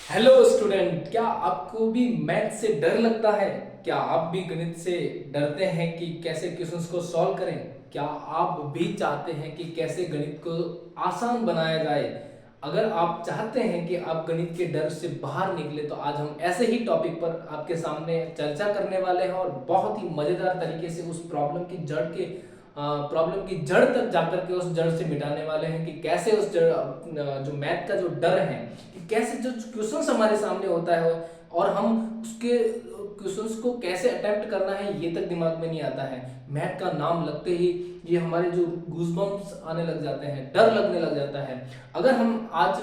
Hello student, क्या आपको भी मैथ से डर लगता है? क्या आप भी गणित से डरते हैं कि कैसे क्वेश्चंस को सॉल्व करें? क्या आप भी चाहते हैं कि कैसे गणित को आसान बनाया जाए? अगर आप चाहते हैं कि आप गणित के डर से बाहर निकले तो आज हम ऐसे ही टॉपिक पर आपके सामने चर्चा करने वाले हैं और बहुत ही मजेदार तरीके से उस प्रॉब्लम की जड़ तक जाकर के उस जड़ से मिटाने वाले हैं कि कैसे उस जड़ जो मैथ का जो डर है कि कैसे जो क्वेश्चंस हमारे सामने होता है और हम उसके क्वेश्चंस को कैसे अटेम्प्ट करना है ये तक दिमाग में नहीं आता है। मैथ का नाम लगते ही ये हमारे जो गूजबम्स आने लग जाते हैं, डर लगने लग जाता है। अगर हम आज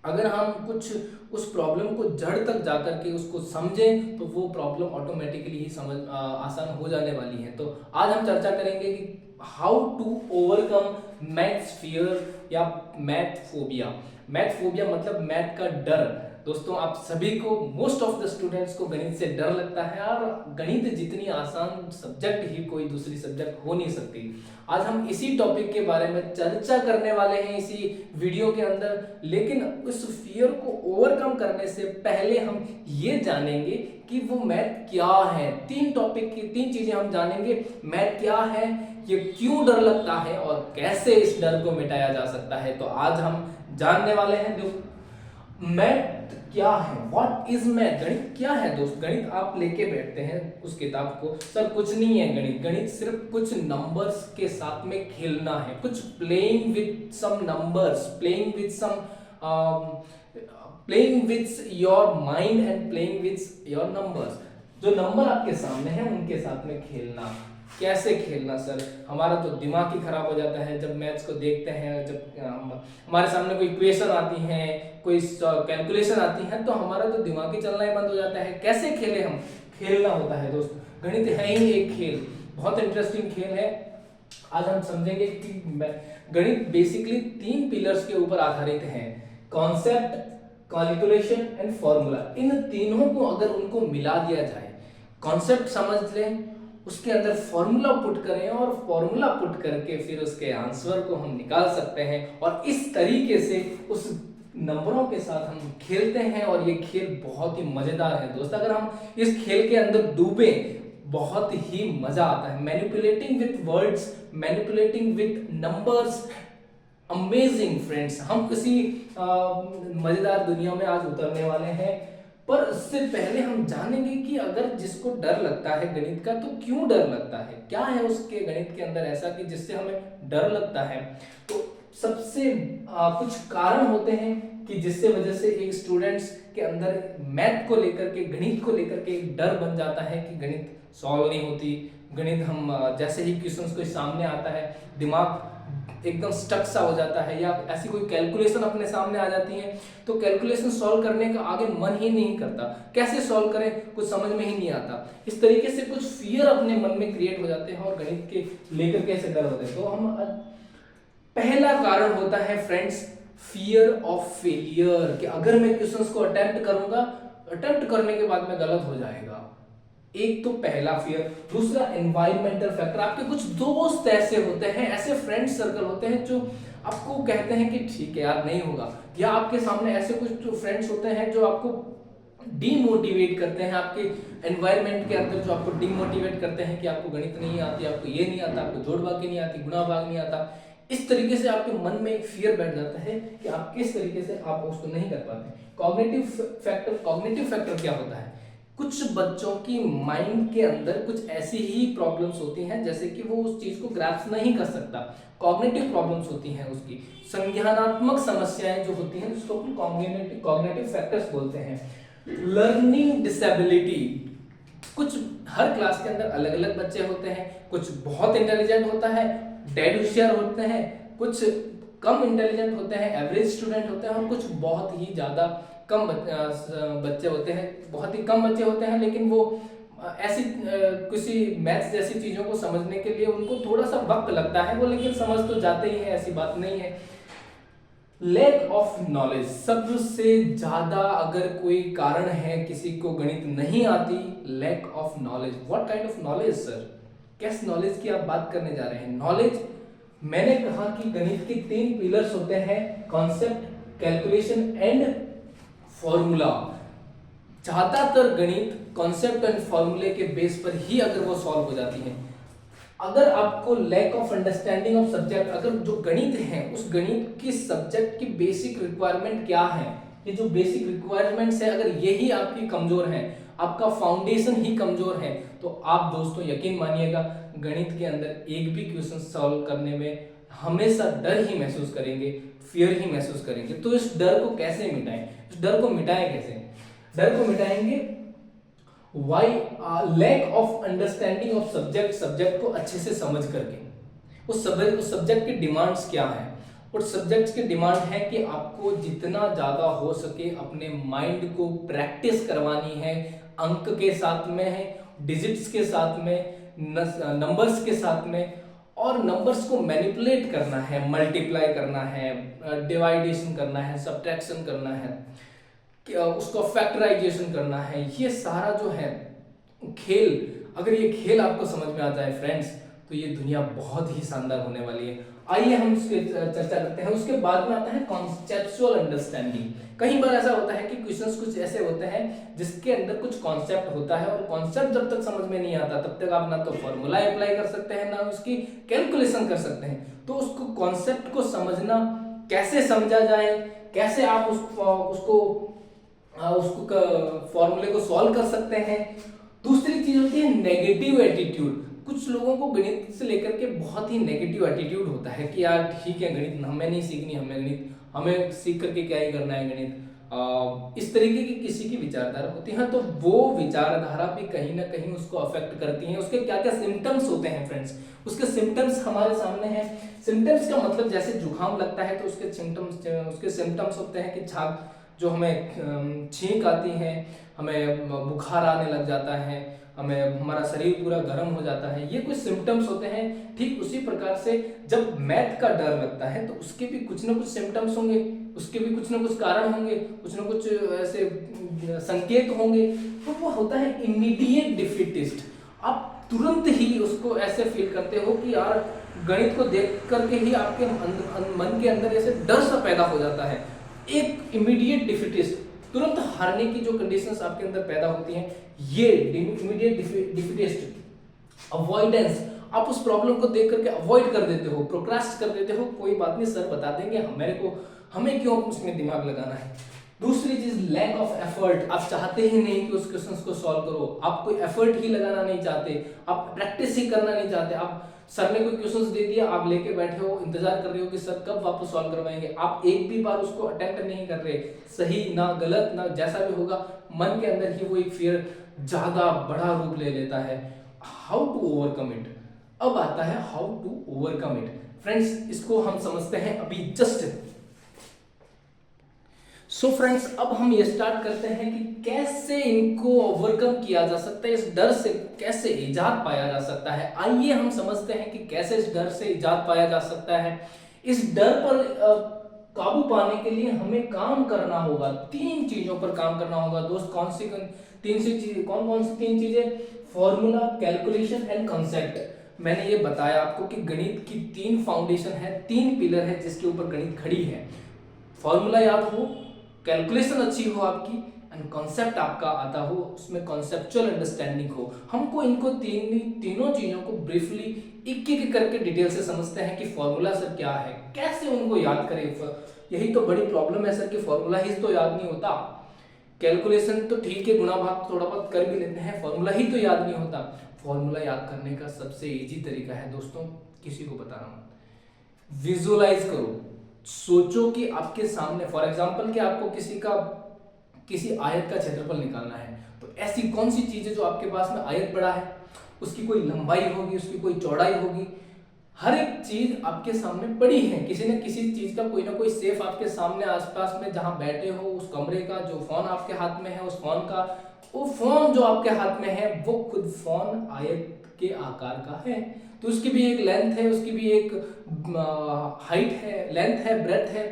अगर हम कुछ उस प्रॉब्लम को जड़ तक जाकर के उसको समझें तो वो प्रॉब्लम ऑटोमेटिकली ही आसान हो जाने वाली है। तो आज हम चर्चा करेंगे कि how to overcome maths fear या मैथ फोबिया मतलब मैथ का डर। दोस्तों, आप सभी को, मोस्ट ऑफ द स्टूडेंट्स को गणित से डर लगता है और गणित जितनी आसान सब्जेक्ट ही कोई दूसरी सब्जेक्ट हो नहीं सकती। आज हम इसी टॉपिक के बारे में चर्चा करने वाले हैं इसी वीडियो के अंदर। लेकिन उस फियर को ओवरकम करने से पहले हम ये जानेंगे कि वो मैथ क्या है। तीन टॉपिक की तीन चीजें हम जानेंगे। मैथ क्या है, ये क्यों डर लगता है और कैसे इस डर को मिटाया जा सकता है। तो आज हम जानने वाले हैं जो मैथ क्या है, व्हाट इज मैथ, गणित क्या है। दोस्त, गणित आप लेके बैठते हैं उस किताब को, सर कुछ नहीं है गणित। गणित सिर्फ कुछ नंबर्स के साथ में खेलना है, कुछ playing with some numbers, playing with your mind and playing with your numbers. जो नंबर आपके सामने हैं उनके साथ में खेलना। कैसे खेलना सर? हमारा तो दिमाग ही खराब हो जाता है जब मैथ्स को देखते हैं। जब हमारे सामने कोई इक्वेशन आती है, कोई कैलकुलेशन आती है तो हमारा तो दिमाग ही चलना ही बंद हो जाता है। कैसे खेले हम? खेलना होता है दोस्त। गणित है ही एक खेल, बहुत इंटरेस्टिंग खेल है। आज हम समझेंगे कि गणित बेसिकली तीन पिलर्स के ऊपर आधारित है: कॉन्सेप्ट, कैलकुलेशन एंड फॉर्मूला। इन तीनों को अगर उनको मिला दिया जाए, कॉन्सेप्ट समझ लें, उसके अंदर फॉर्मूला पुट करें और फॉर्मूला पुट करके फिर उसके आंसर को हम निकाल सकते हैं और इस तरीके से उस नंबरों के साथ हम खेलते हैं और ये खेल बहुत ही मजेदार है दोस्त। अगर हम इस खेल के अंदर डूबे बहुत ही मजा आता है। Manipulating with words, manipulating with numbers, amazing friends. हम किसी मजेदार दुनिया में आज उतरने वाले हैं। पर उससे पहले हम जानेंगे कि अगर जिसको डर लगता है गणित का तो क्यों डर लगता है, क्या है उसके गणित के अंदर ऐसा कि जिससे हमें डर लगता है। तो सबसे कुछ कारण होते हैं कि जिससे वजह से एक स्टूडेंट्स के अंदर मैथ को लेकर के, गणित को लेकर के एक डर बन जाता है कि गणित सॉल्व नहीं होती। गणित हम जैसे ही क्वेश्चंस को सामने आता है दिमाग एकदम स्टक सा हो जाता है, या ऐसी कोई कैलकुलेशन अपने सामने आ जाती है तो कैलकुलेशन सॉल्व करने का आगे मन ही नहीं करता। कैसे सॉल्व करें कुछ समझ में ही नहीं आता। इस तरीके से कुछ फियर अपने मन में क्रिएट हो जाते हैं और गणित के लेकर के ऐसे डर होते हैं। तो हम पहला कारण होता है फ्रेंड्स, फियर ऑफ फेलियर, कि अगर मैं क्वेश्चंस को अटेम्प्ट करूंगा, अटेम्प्ट करने के बाद में गलत हो जाएगा। एक तो पहला फियर। दूसरा एनवायरमेंटल फैक्टर। आपके कुछ दोस्त ऐसे होते हैं, ऐसे फ्रेंड सर्कल होते हैं जो आपको कहते हैं कि ठीक है यार नहीं होगा, या आपके सामने ऐसे कुछ फ्रेंड्स होते हैं जो आपको डीमोटिवेट करते हैं। आपके एनवायरनमेंट के अंदर जो आपको डीमोटिवेट करते हैं कि आपको गणित नहीं आती, आपको ये नहीं आता, आपको जोड़ भाग नहीं आती, गुणा भाग नहीं आता। इस तरीके से आपके मन में एक फियर बैठ जाता है कि आप किस तरीके से आप उसको नहीं कर पाते। कॉग्निटिव फैक्टर क्या होता है? कुछ बच्चों की माइंड के अंदर कुछ ऐसी ही प्रॉब्लम्स होती हैं जैसे कि वो उस चीज को ग्रैस्प नहीं कर सकता। कॉग्निटिव प्रॉब्लम्स होती हैं, उसकी संज्ञानात्मक समस्याएं जो होती हैं उसको अपन कॉग्निटिव फैक्टर्स बोलते हैं। Learning disability. कुछ हर क्लास के अंदर अलग अलग बच्चे होते हैं। कुछ बहुत इंटेलिजेंट होता है, डेड होशियार होते हैं, कुछ कम इंटेलिजेंट होते हैं, एवरेज स्टूडेंट होते हैं, और कुछ बहुत ही ज्यादा कम बच्चे होते हैं। बहुत ही कम बच्चे होते हैं लेकिन वो ऐसी किसी मैथ्स जैसी चीजों को समझने के लिए उनको थोड़ा सा वक्त लगता है, वो लेकिन समझ तो जाते ही है, ऐसी बात नहीं है। Lack of knowledge. सबसे ज्यादा अगर कोई कारण है किसी को गणित नहीं आती, lack of knowledge. What kind of knowledge sir? किस नॉलेज की आप बात करने जा रहे हैं? नॉलेज, मैंने कहा कि गणित के तीन पिलर्स होते हैं: कॉन्सेप्ट, कैलकुलेशन एंड फॉर्मूला, ज्यादातर गणित कॉन्सेप्ट एंड फॉर्मूले के बेस पर ही अगर वो सॉल्व हो जाती है। अगर आपको lack of understanding of subject, अगर जो गणित है उस गणित की सब्जेक्ट की बेसिक रिक्वायरमेंट क्या है, ये जो बेसिक रिक्वायरमेंट्स है अगर यही आपकी कमजोर है, आपका फाउंडेशन ही कमजोर है, तो आप दोस्तों यकीन मानिएगा गणित के अंदर एक भी क्वेश्चन सॉल्व करने में हमेशा डर ही महसूस करेंगे, फियर ही महसूस करेंगे। तो इस डर को कैसे मिटाएं, इस डर को मिटाएं कैसे? डर को मिटाएंगे why lack of understanding of subject, subject को अच्छे से समझ करके। उस सब्जेक्ट की डिमांड्स क्या है? और सब्जेक्ट्स की डिमांड है कि आपको जितना ज्यादा हो सके अपने माइंड को प्रैक्टिस करवानी है, अंक के साथ में है, डिजिट्स के साथ में, नंबर्स के साथ में, और नंबर्स को मैनिपुलेट करना है, मल्टीप्लाई करना है, डिवाइडेशन करना है, सब्ट्रैक्शन करना है, उसको फैक्टराइजेशन करना है। ये सारा जो है खेल, अगर ये खेल आपको समझ में आ जाए फ्रेंड्स, तो ये दुनिया बहुत ही शानदार होने वाली है। आइए हम उसके चर्चा करते हैं। उसके बाद में आता है कॉन्सेप्चुअल अंडरस्टैंडिंग। कई बार ऐसा होता है कि क्वेश्चंस कुछ ऐसे होते हैं जिसके अंदर कुछ कॉन्सेप्ट होता है, और कॉन्सेप्ट जब तक समझ में नहीं आता तब तक आप ना तो फॉर्मूला अप्लाई कर सकते हैं, ना उसकी कैलकुलेशन कर सकते हैं। तो उसको कॉन्सेप्ट को समझना, कैसे समझा जाए, कैसे आप उसको फॉर्मूले को सॉल्व कर सकते हैं। दूसरी चीज होती है नेगेटिव एटीट्यूड। कुछ लोगों को गणित से लेकर के बहुत ही नेगेटिव एटीट्यूड होता है कि यार ठीक है गणित हमें नहीं सीखनी, हमें सीख करके क्या ही करना है गणित, इस तरीके की किसी की विचारधारा होती है। तो वो विचारधारा भी कहीं ना कहीं उसको अफेक्ट करती है। उसके क्या क्या सिम्टम्स होते हैं फ्रेंड्स, उसके सिम्टम्स हमारे सामने हैं। सिम्टम्स का मतलब जैसे जुकाम लगता है तो उसके सिम्टम्स होते हैं कि छाग जो हमें छींक आती है, हमें बुखार आने लग जाता है, हमें हमारा शरीर पूरा गर्म हो जाता है, ये कुछ सिम्टम्स होते हैं। ठीक उसी प्रकार से जब मैथ का डर लगता है तो उसके भी कुछ ना कुछ सिम्टम्स होंगे, उसके भी कुछ ना कुछ कारण होंगे, कुछ ना कुछ ऐसे संकेत होंगे। तो वो होता है इमीडिएट डिफीटिस्ट। आप तुरंत ही उसको ऐसे फील करते हो कि यार गणित को देख करके ही आपके मन के अंदर ऐसे डर सा पैदा हो जाता है, एक इमीडिएट डिफीटिस्ट, तुरंत हारने की जो कंडीशंस आपके अंदर पैदा होती हैं, ये इमीडिएट डिफीटिस्ट अवॉइडेंस। आप उस प्रॉब्लम को देख करके अवॉइड कर देते हो, प्रोक्रास्ट कर देते हो, कोई बात नहीं सर बता देंगे, हमें क्यों उसमें दिमाग लगाना है। दूसरी चीज लैक ऑफ एफर्ट। आप चाहते ही नहीं कि उस क्वेश्चंस को सॉल्व करो, आप कोई एफर्ट ही लगाना नहीं चाहते, आप प्रैक्टिस ही करना नहीं चाहते। आप सर ने कोई क्वेश्चंस दे दिया, आप लेके बैठे हो, इंतजार कर रहे हो कि सर कब वापस सॉल्व करवाएंगे, आप एक भी बार उसको अटेम्प्ट नहीं कर रहे, सही ना गलत ना जैसा भी होगा, मन के अंदर ही वो एक फियर ज्यादा बड़ा रूप ले लेता है। How to overcome it. अब आता है how to overcome it. Friends इसको हम समझते हैं अभी जस्ट। सो फ्रेंड्स अब हम ये स्टार्ट करते हैं कि कैसे इनको ओवरकम किया जा सकता है, इस डर से कैसे इजाद पाया जा सकता है। आइए हम समझते हैं कि कैसे इस डर से इजाद पाया जा सकता है। इस डर पर काबू पाने के लिए हमें काम करना होगा, 3 चीजों पर काम करना होगा दोस्त। कौन सी तीन सी 3 चीजें? Formula, calculation and concept. मैंने ये बताया आपको कि गणित की 3 फाउंडेशन है, 3 पिलर है जिसके ऊपर गणित खड़ी है। फॉर्मूला याद हो, कैलकुलेशन अच्छी हो आपकी, एंड कॉन्सेप्ट आपका आता हो, उसमें कॉन्सेप्चुअल अंडरस्टैंडिंग हो। हमको इनको तीनों चीजों को ब्रीफली एक एक करके डिटेल से समझते हैं कि फॉर्मूला सर क्या है, कैसे उनको याद करें। यही तो बड़ी प्रॉब्लम है सर कि फॉर्मूला ही तो याद नहीं होता। कैलकुलेशन तो ठीक है, गुणा भाग थोड़ा बहुत कर भी लेते हैं, फॉर्मूला ही तो याद नहीं होता। फॉर्मूला याद करने का सबसे इजी तरीका है दोस्तों, किसी को बता रहा हूं, विजुअलाइज करो। सोचो कि आपके सामने, फॉर एग्जांपल कि आपको किसी आयत का क्षेत्रफल निकालना है, तो ऐसी कौन सी चीज है जो आपके पास में आयत बड़ा है, उसकी कोई लंबाई होगी, उसकी कोई चौड़ाई होगी, हर एक चीज आपके सामने पड़ी है। किसी न किसी चीज का कोई ना कोई सेफ आपके सामने आसपास में जहां बैठे हो, उस कमरे का, जो फोन आपके हाथ में है उस फोन का, वो फोन जो आपके हाथ में है वो खुद फोन आयत के आकार का है। तो उसकी भी एक लेंथ है, उसकी भी एक हाइट है, लेंथ है, ब्रेथ है।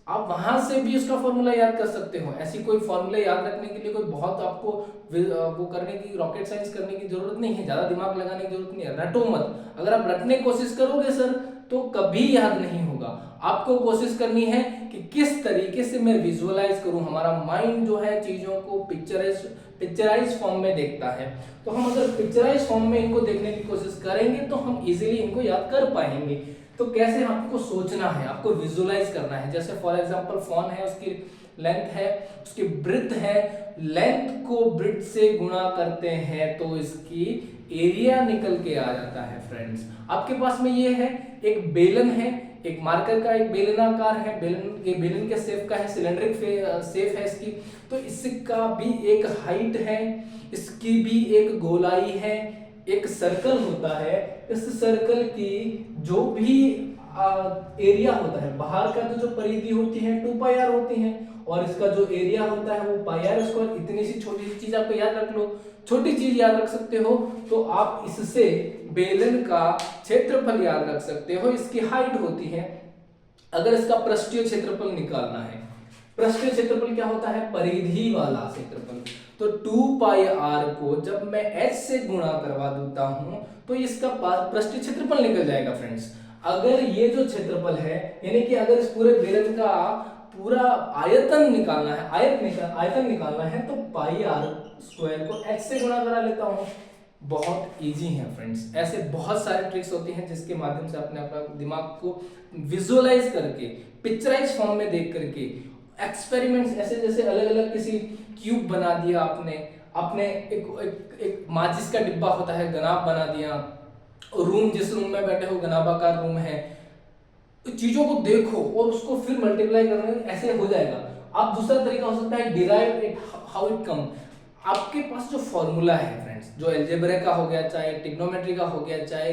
आप वहां से भी उसका फॉर्मूला याद कर सकते हो। ऐसी कोई फॉर्मूला याद रखने के लिए कोई बहुत आपको वो करने की, रॉकेट साइंस करने की जरूरत नहीं है, ज्यादा दिमाग लगाने की जरूरत नहीं है। रटो मत। अगर आप रटने की कोशिश करोगे सर तो कभी याद नहीं होगा। आपको कोशिश करनी है कि किस तरीके से मैं विजुअलाइज करूं, हमारा माइंड जो है चीजों को पिक्चराइज फॉर्म में देखता है। तो हम अगर पिक्चराइज फॉर्म में इनको देखने की कोशिश करेंगे तो हम इजीली इनको याद कर पाएंगे। तो कैसे आपको सोचना है, आपको विजुअलाइज करना है। जैसे फॉर एग्जांपल फोन है, उसकी लेंथ है, उसकी ब्रेड्थ है, लेंथ को ब्रेड्थ से गुणा करते हैं तो इसकी एरिया निकल के आ जाता है। फ्रेंड्स आपके पास में ये है, एक बेलन है, एक मार्कर का एक बेलनाकार है, बेलन के शेप का है, सिलेंड्रिक शेप है इसकी। तो इसका भी एक हाइट है, इसकी भी एक गोलाई है, एक सर्कल होता है। इस सर्कल की जो भी एरिया होता है, बाहर का जो परिधि होती है 2πr होती है, और इसका जो एरिया होता है वो πr²। इतनी सी छोटी सी चीज आपको याद रख लो, छोटी चीज याद रख सकते हो तो आप इससे बेलन का क्षेत्रफल याद रख सकते हो। इसकी हाइट होती है। अगर इसका पृष्ठीय क्षेत्रफल निकालना है, पृष्ठीय क्षेत्रफल क्या होता है, परिधि वाला क्षेत्रफल। तो 2πr को जब मैं h से गुणा करवा देता हूं तो इसका पृष्ठीय क्षेत्रफल निकल जाएगा। फ्रेंड्स अगर ये जो क्षेत्रफल है, यानी कि अगर इस पूरे बेलन का पूरा आयतन निकालना है, आयतन निकालना है तो πr² को h से गुणा करा लेता हूं। बहुत इजी है फ्रेंड्स। ऐसे बहुत सारे ट्रिक्स होती हैं जिसके माध्यम से अपने अपना दिमाग को विजुअलाइज करके, पिक्चराइज फॉर्म में देख करके, एक्सपेरिमेंट्स ऐसे जैसे अलग अलग किसी क्यूब बना दिया आपने एक माचिस का डिब्बा होता है, गनाब बना दिया, रूम जिस रूम में बैठे हो गनाबाकार रूम है, चीजों को देखो और उसको फिर मल्टीप्लाई करने ऐसे हो जाएगा। आप दूसरा तरीका हो सकता है derive it how it come. आपके पास जो फॉर्मूला है फ्रेंड्स, जो अलजेब्रा का हो गया, चाहे ट्रिग्नोमेट्री का हो गया, चाहे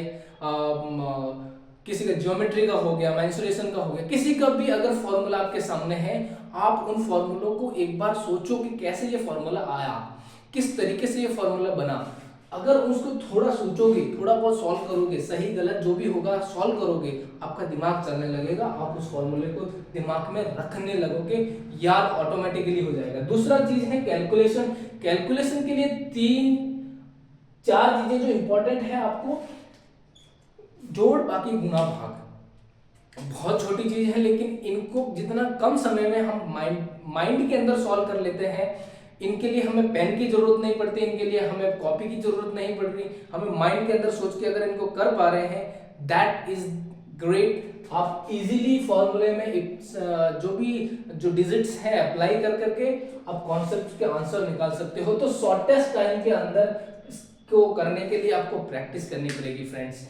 किसी का ज्योमेट्री का हो गया, मेंसुरेशन का हो गया, किसी का भी अगर फॉर्मूला आपके सामने है, आप उन फॉर्मूलों को एक बार सोचो कि कैसे ये फॉर्मूला आया, किस तरीके से ये फॉर्मूला बना। अगर उसको थोड़ा सोचोगे, थोड़ा बहुत सॉल्व करोगे, सही गलत जो भी होगा सॉल्व करोगे, आपका दिमाग चलने लगेगा, आप उस फॉर्मूले को दिमाग में रखने लगोगे, याद ऑटोमेटिकली हो जाएगा। दूसरा चीज है कैलकुलेशन। कैलकुलेशन के लिए 3-4 चीजें जो इंपॉर्टेंट है, आपको जोड़, बाकी गुणा, भाग। बहुत छोटी चीज है लेकिन इनको जितना कम समय में हम माइंड के अंदर सॉल्व कर लेते हैं, इनके लिए हमें पेन की जरूरत नहीं पड़ती, इनके लिए हमें कॉपी की जरूरत नहीं पड़ रही, हमें माइंड के अंदर सोच के अगर इनको कर पा रहे हैं, दैट इज ग्रेट। आप इजीली फॉर्मूले में जो डिजिट्स है अप्लाई कर करके आप कॉन्सेप्ट के आंसर निकाल सकते हो। तो शॉर्टेस्ट टाइम के अंदर इसको करने के लिए आपको प्रैक्टिस करनी पड़ेगी फ्रेंड्स,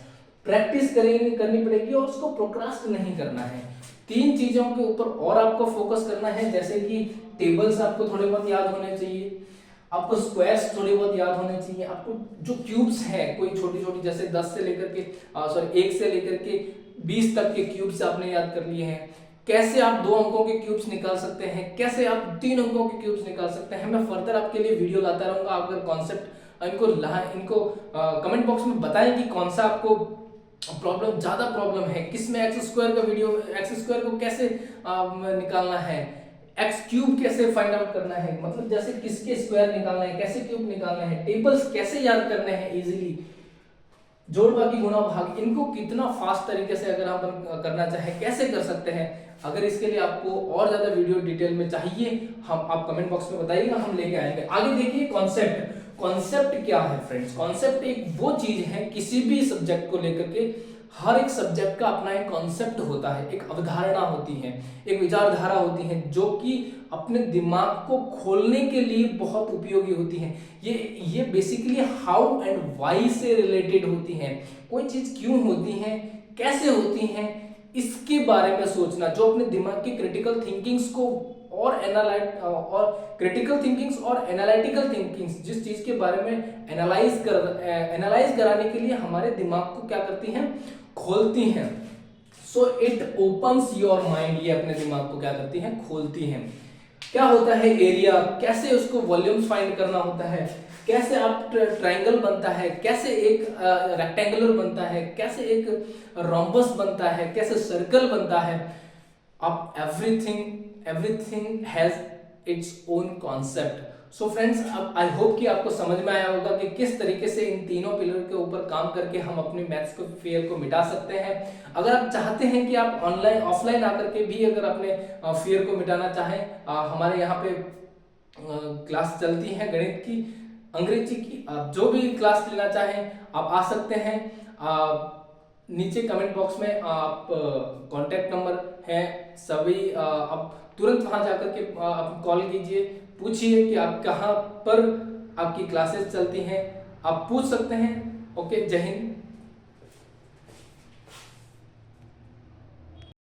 प्रैक्टिस करनी पड़ेगी और उसको प्रोक्रास्ट नहीं करना है। 3 चीजों के ऊपर और आपको फोकस करना है, जैसे कि टेबल्स आपको थोड़े बहुत याद होने चाहिए, आपको स्क्वायर्स थोड़े बहुत याद होने चाहिए, आपको जो क्यूब्स हैं कोई छोटी छोटी, जैसे 10 से लेकर के 1 से लेकर के 20 तक के क्यूब्स आपने याद कर लिए हैं। कैसे आप 2 अंकों के क्यूब्स निकाल सकते हैं, कैसे आप 3 अंकों के क्यूब्स निकाल सकते हैं, मैं फर्दर आपके लिए वीडियो लाता रहूंगा। अगर कॉन्सेप्ट इनको कमेंट बॉक्स में बताएं कि कौन सा आपको ज्यादा प्रॉब्लम है, किसमें x² का वीडियो, x² को कैसे निकालना है, x³ कैसे फाइंड आउट करना है, मतलब जैसे किसके स्क्वायर निकालना है, कैसे क्यूब निकालना है, टेबल्स कैसे याद करने हैं इजीली, जोड़, बाकी, गुणा, भाग, इनको कितना फास्ट तरीके से अगर हम करना चाहे कैसे कर सकते हैं। अगर इसके लिए आपको और ज्यादा वीडियो डिटेल में चाहिए, आप कमेंट बॉक्स में बताइएगा, हम लेके आएंगे। आगे देखिए कॉन्सेप्ट। कॉन्सेप्ट क्या है फ्रेंड्स? कॉन्सेप्ट एक वो चीज है, किसी भी सब्जेक्ट को लेकर के हर एक सब्जेक्ट का अपना एक कॉन्सेप्ट होता है, एक अवधारणा होती है, एक विचारधारा होती है, जो कि अपने दिमाग को खोलने के लिए बहुत उपयोगी होती है। ये बेसिकली हाउ एंड व्हाई से रिलेटेड होती हैं। कोई चीज क्यों होती है, कैसे होती है, इसके बारे में सोचना, जो अपने दिमाग की क्रिटिकल थिंकिंग्स को और क्रिटिकल थिंकिंग्स और एनालिटिकल थिंकिंग्स, जिस चीज के बारे में एनालाइज कराने के लिए हमारे दिमाग को क्या करती हैं, खोलती हैं। So it opens your mind, ये अपने दिमाग को क्या करती हैं, खोलती हैं। क्या होता है एरिया, कैसे उसको वॉल्यूम्स फाइंड करना होता है, कैसे आप ट्रायंगल बनता है, कैसे एक रेक्टेंगुलर बनता है, कैसे एक रोम्बस बनता है, कैसे सर्कल बनता है। अब everything has its own concept. So friends, अब आई होप कि आपको समझ में आया होगा कि किस तरीके से इन तीनों पिलर के ऊपर काम करके हम अपने मैथ्स को फेयर को मिटा सकते हैं। अगर आप चाहते हैं कि आप ऑनलाइन ऑफलाइन आकर के भी अगर अपने फेयर को मिटाना चाहें, हमारे यहाँ पे क्लास चलती है गणित की, अंग्रेजी की, आप जो भी क्लास लेना चाहें आप आ सकते हैं। नीचे कमेंट बॉक्स में आप कांटेक्ट नंबर है सभी, आप तुरंत वहां जाकर के आप कॉल कीजिए, पूछिए कि आप कहाँ पर आपकी क्लासेस चलती हैं, आप पूछ सकते हैं। ओके, जय हिंद।